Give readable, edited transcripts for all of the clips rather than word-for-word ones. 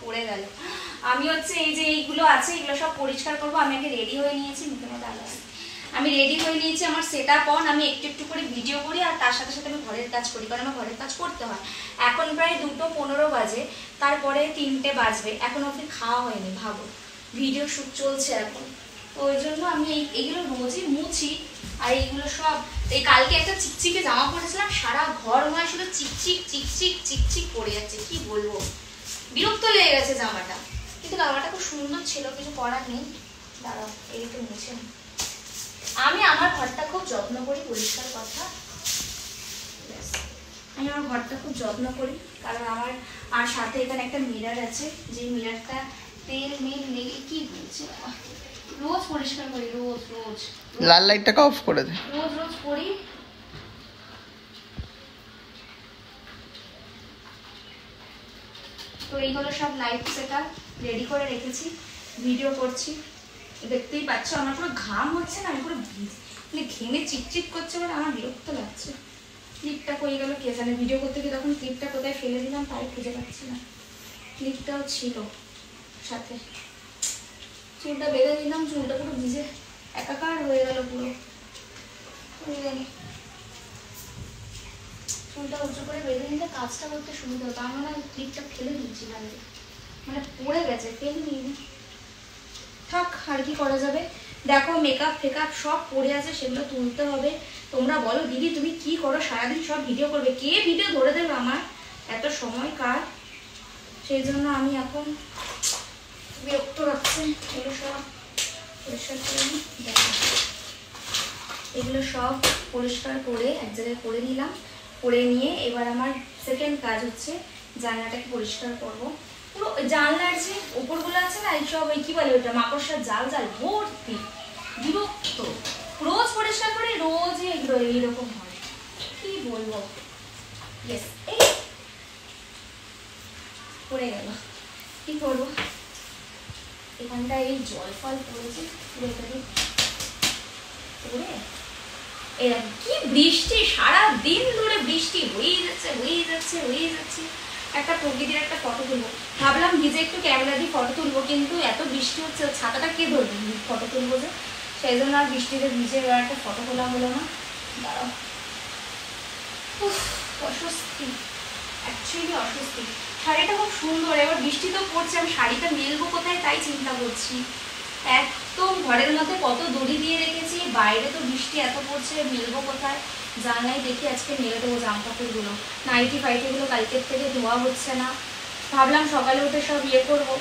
পড়ে গেল। আমি হচ্ছে এই যে এইগুলো আছে এগুলো সব পরিষ্কার করবো। আমি আগে রেডি হয়ে নিয়েছি, মুখের মধ্যে আলো আছে, আমি রেডি হয়ে নিয়েছি, আমার সেট আপ অন। আমি একটু একটু করে ভিডিও করি আর তার সাথে সাথে আমি ঘরের কাজ করি, কারণ আমার ঘরের কাজ করতে হয়। এখন প্রায় 2:15 বাজে, তারপরে 3টে বাজবে, এখন অবধি খাওয়া হয়নি। ভাবো, ভিডিও শ্যুট চলছে এখন, ওই জন্য আমি এইগুলো রোজই মুছি। আর এইগুলো সব এই কালকে একটা চিকচিকে জামা পরেছিলাম, সারা ঘর মনে শুধু চিকচিক চিকচিক চিকচিক পড়ে যাচ্ছে, কি বলবো, বিরক্ত লেগে গেছে জামাটা। কিন্তু জামাটা খুব সুন্দর ছিল, কিছু করার নেই। দাঁড়াও, এই তো মুছে। আমি আমার ঘরটা খুব যত্ন করি, পরিষ্কার কথা। আমি আমার ঘরটা খুব যত্ন করি, কারণ আমার আর সাথে এখানে একটা মিরর আছে, যে মিররটা তেল মেল লেগে কি বলছে, রোজ পরিষ্কার করি, রোজ রোজ। লাল লাইটটাকে অফ করে দে। রোজ রোজ করি। তো এইগুলো সব লাইট সেটআপ রেডি করে রেখেছি, ভিডিও করছি। দেখতেই পাচ্ছ আমার পুরো ঘাম হচ্ছে না, আমি পুরো ঘেমে চিটচিট করছে বলে আমার বিরক্ত লাগছে। ক্লিপটা কই গেল কে জানে, ভিডিও করতে গিয়ে তখন ক্লিপটা কোথায় ফেলে দিলাম তাই খুঁজে পাচ্ছি না। ক্লিপটাও ছিল সাথে, চুলটা বেঁধে নিলাম, চুলটা পুরো ভিজে একাকার হয়ে গেল পুরো। চুলটা উঁচু করে বেঁধে নিলে কাজটা করতে সুবিধা হতো। আমি না ক্লিপটা ফেলে দিচ্ছি, মানে পড়ে গেছে, ফেলে নিই, থাক আর কি করা যাবে। দেখো মেকআপ ফেকআপ সব পড়ে আছে, সেগুলো তুলতে হবে। তোমরা বলো দিদি তুমি কি করো সারাদিন, সব ভিডিও করবে, কে ভিডিও ধরে দেবে, আমার এত সময় কার। সেই জন্য আমি এখন বিরক্ত রাখছি। এগুলো সব পরিষ্কার করে নিই, এগুলো সব পরিষ্কার করে এক জায়গায় করে নিলাম। করে নিয়ে এবার আমার সেকেন্ড কাজ হচ্ছে জানলাটাকে পরিষ্কার করবো। পুরো জানলার যে উপরগুলো আছে না, এইসব ওই কি বলে ওইটা, মাকড়সার জাল জাল ভর্তি, বিরক্ত। রোজ পরিষ্কার করে রোজই এগুলো এইরকম হয়, কি বলবো। ইয়েস, এই পড়ে গেল, কি করবো। এখানটা এই জল ফল পড়েছে পুরো পড়ে। এরকম কি বৃষ্টি, সারা দিন ধরে বৃষ্টি হয়েই যাচ্ছে হয়েই যাচ্ছে হয়েই যাচ্ছে। একটা প্রকৃতির একটা ফটো তুলবো ভাবলাম, ভিজে একটু ক্যামেরা দিয়ে ফটো তুলবো, কিন্তু এত বৃষ্টি হচ্ছে, ছাতাটা কে ধরবে ফটো তুলবো যে, সেই জন্য আর বৃষ্টিতে ভিজে এবার একটা ফটো তোলা হলো না। দাঁড়াও, অস্বস্তি, অ্যাকচুয়ালি অস্বস্তি। শাড়িটা খুব সুন্দর, এবার বৃষ্টি তো পড়ছে, আমি শাড়িটা মেলবো কোথায় তাই চিন্তা করছি। একদম ঘরের মধ্যে কত দড়ি দিয়ে রেখেছি, বাইরে তো বৃষ্টি এত পড়ছে, মেলবো কোথায়। জানলাই দেখি আজকে মেলে দেবো জামা কাপড়গুলো, নাইটি ফাইটিগুলো কালকের থেকে ধোয়া হচ্ছে না। ভাবলাম সকালে উঠে সব ইয়ে করবো।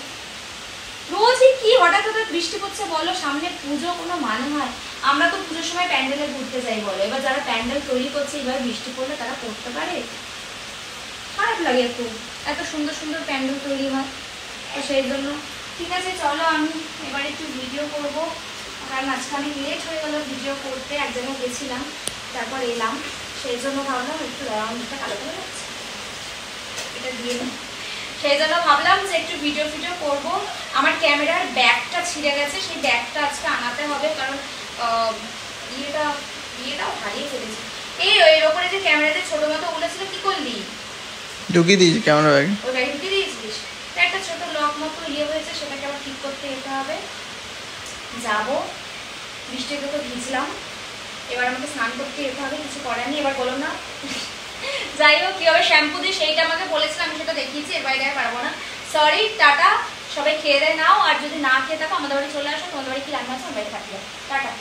রোজই কি হঠাৎ হঠাৎ বৃষ্টি পড়ছে বলো, সামনে পুজো, কোনো মানে হয়? আমরা তো পুজোর সময় প্যান্ডেলে ঘুরতে যাই বলো, এবার যারা প্যান্ডেল তৈরি করছে এবার বৃষ্টি পড়লে তারা করতে পারে? খারাপ লাগে খুব, এত সুন্দর সুন্দর প্যান্ডেল তৈরি হয়। তো সেই জন্য ঠিক আছে চলো আমি এবার একটু ভিডিও করবো, কারণ মাঝখানে লেট হয়ে গেল ভিডিও করতে, এক জায়গায় গেছিলাম তারপর এলাম, সেই জন্য ভাবলাম একটু রাউন্ডটা কালো করে যাচ্ছে, এটা দিয়ে নিই। সেই জন্য ভাবলাম যে একটু ভিডিও করবো। আমার ক্যামেরার ব্যাগটা ছিঁড়ে গেছে, সেই ব্যাগটা আজকে আনাতে হবে, কারণ ইয়েটাও হারিয়ে ফেলেছি। এই এর ওপরে যে ক্যামেরাতে ছোট মতো ওগুলো ছিল, কি করলি? ঢুকিয়ে দিয়েছি ক্যামেরা ব্যাগে। ওই ব্যাগে ঢুকিয়ে দিয়েছিস? একটা ছোট লক মতো ইয়ে হয়েছে, সেটাকে আবার ঠিক করতে যেতে হবে। যাবো, বৃষ্টিতে তো ভিজলাম, এবার আমাকে স্নান করতে যেতে হবে, কিছু করার নেই। এবার বলো না, যাই হোক কিভাবে শ্যাম্পু দিই সেইটা আমাকে বলেছিলাম, আমি সেটা দেখিয়েছি, এর বাইরে আর পারবো না। সরি, টাটা, সবাই খেয়ে দেয় নাও, আর যদি না খেয়ে থাকো আমাদের বাড়ি চলে আসো, তোমাদের বাড়ি কি রান্না আছে আমার বাড়ি থাকবে। টাটা।